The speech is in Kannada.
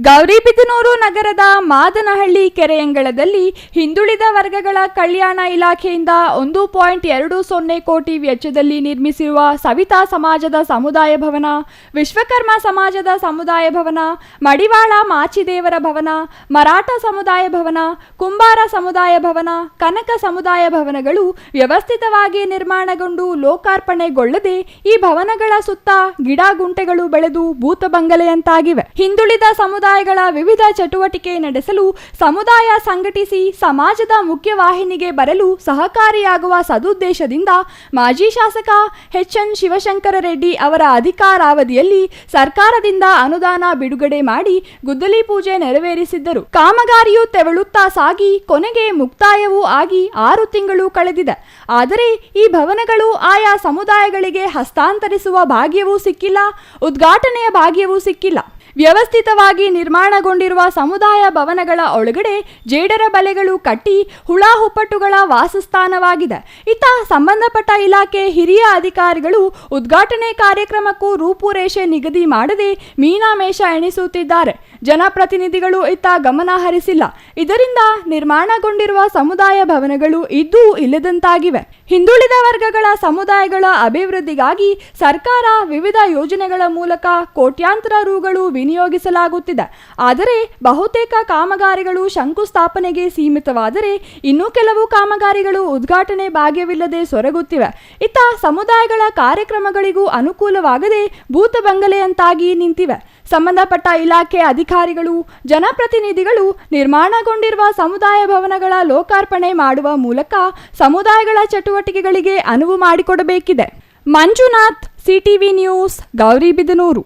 ಗೌರಿಬಿದನೂರು ನಗರದ ಮಾದನಹಳ್ಳಿ ಕೆರೆಯಂಗಳದಲ್ಲಿ ಹಿಂದುಳಿದ ವರ್ಗಗಳ ಕಲ್ಯಾಣ ಇಲಾಖೆಯಿಂದ 1.20 ಕೋಟಿ ವೆಚ್ಚದಲ್ಲಿ ನಿರ್ಮಿಸಿರುವ ಸವಿತಾ ಸಮಾಜದ ಸಮುದಾಯ ಭವನ, ವಿಶ್ವಕರ್ಮ ಸಮಾಜದ ಸಮುದಾಯ ಭವನ, ಮಡಿವಾಳ ಮಾಚಿದೇವರ ಭವನ, ಮರಾಠ ಸಮುದಾಯ ಭವನ, ಕುಂಬಾರ ಸಮುದಾಯ ಭವನ, ಕನಕ ಸಮುದಾಯ ಭವನಗಳು ವ್ಯವಸ್ಥಿತವಾಗಿ ನಿರ್ಮಾಣಗೊಂಡು ಲೋಕಾರ್ಪಣೆಗೊಳ್ಳದೆ ಈ ಭವನಗಳ ಸುತ್ತ ಗಿಡಗುಂಟೆಗಳು ಬೆಳೆದು ಭೂತ ಬಂಗಲೆಯಂತಾಗಿವೆ. ಹಿಂದುಳಿದ ಸಮುದಾಯಗಳ ವಿವಿಧ ಚಟುವಟಿಕೆ ನಡೆಸಲು ಸಮುದಾಯ ಸಂಘಟಿಸಿ ಸಮಾಜದ ಮುಖ್ಯವಾಹಿನಿಗೆ ಬರಲು ಸಹಕಾರಿಯಾಗುವ ಸದುದ್ದೇಶದಿಂದ ಮಾಜಿ ಶಾಸಕ ಎಚ್.ಎನ್. ಶಿವಶಂಕರ ರೆಡ್ಡಿ ಅವರ ಅಧಿಕಾರಾವಧಿಯಲ್ಲಿ ಸರ್ಕಾರದಿಂದ ಅನುದಾನ ಬಿಡುಗಡೆ ಮಾಡಿ ಗುದ್ದಲಿ ಪೂಜೆ ನೆರವೇರಿಸಿದ್ದರು. ಕಾಮಗಾರಿಯು ತೆವಳುತ್ತಾ ಸಾಗಿ ಕೊನೆಗೆ ಮುಕ್ತಾಯವೂ ಆಗಿ 6 ತಿಂಗಳು ಕಳೆದಿದೆ. ಆದರೆ ಈ ಭವನಗಳು ಆಯಾ ಸಮುದಾಯಗಳಿಗೆ ಹಸ್ತಾಂತರಿಸುವ ಭಾಗ್ಯವೂ ಸಿಕ್ಕಿಲ್ಲ, ಉದ್ಘಾಟನೆಯ ಭಾಗ್ಯವೂ ಸಿಕ್ಕಿಲ್ಲ. ವ್ಯವಸ್ಥಿತವಾಗಿ ನಿರ್ಮಾಣಗೊಂಡಿರುವ ಸಮುದಾಯ ಭವನಗಳ ಒಳಗಡೆ ಜೇಡರ ಬಲೆಗಳು ಕಟ್ಟಿ ಹುಳ ಹುಪ್ಪಟುಗಳ ವಾಸಸ್ಥಾನವಾಗಿದೆ. ಇತ್ತ ಸಂಬಂಧಪಟ್ಟ ಇಲಾಖೆ ಹಿರಿಯ ಅಧಿಕಾರಿಗಳು ಉದ್ಘಾಟನೆ ಕಾರ್ಯಕ್ರಮಕ್ಕೂ ರೂಪುರೇಷೆ ನಿಗದಿ ಮಾಡದೆ ಮೀನಾಮೇಷ ಎಣಿಸುತ್ತಿದ್ದಾರೆ. ಜನಪ್ರತಿನಿಧಿಗಳು ಇತ್ತ ಗಮನ ಹರಿಸಿಲ್ಲ. ಇದರಿಂದ ನಿರ್ಮಾಣಗೊಂಡಿರುವ ಸಮುದಾಯ ಭವನಗಳು ಇದ್ದೂ ಇಲ್ಲದಂತಾಗಿವೆ. ಹಿಂದುಳಿದ ವರ್ಗಗಳ ಸಮುದಾಯಗಳ ಅಭಿವೃದ್ಧಿಗಾಗಿ ಸರ್ಕಾರ ವಿವಿಧ ಯೋಜನೆಗಳ ಮೂಲಕ ಕೋಟ್ಯಾಂತರ ರುಗಳು ವಿನಿಯೋಗಿಸಲಾಗುತ್ತಿದೆ. ಆದರೆ ಬಹುತೇಕ ಕಾಮಗಾರಿಗಳು ಶಂಕುಸ್ಥಾಪನೆಗೆ ಸೀಮಿತವಾದರೆ ಇನ್ನೂ ಕೆಲವು ಕಾಮಗಾರಿಗಳು ಉದ್ಘಾಟನೆ ಭಾಗ್ಯವಿಲ್ಲದೆ ಸೊರಗುತ್ತಿವೆ. ಇತ್ತ ಸಮುದಾಯಗಳ ಕಾರ್ಯಕ್ರಮಗಳಿಗೂ ಅನುಕೂಲವಾಗದೆ ಭೂತ ಬಂಗಲೆಯಂತಾಗಿ ನಿಂತಿವೆ. ಸಂಬಂಧಪಟ್ಟ ಇಲಾಖೆ ಅಧಿಕಾರಿಗಳು, ಜನಪ್ರತಿನಿಧಿಗಳು ನಿರ್ಮಾಣಗೊಂಡಿರುವ ಸಮುದಾಯ ಭವನಗಳ ಲೋಕಾರ್ಪಣೆ ಮಾಡುವ ಮೂಲಕ ಸಮುದಾಯಗಳ ಚಟುವಟಿಕೆಗಳಿಗೆ ಅನುವು ಮಾಡಿಕೊಡಬೇಕಿದೆ. Manjunath, CTV news, Gauribidanur.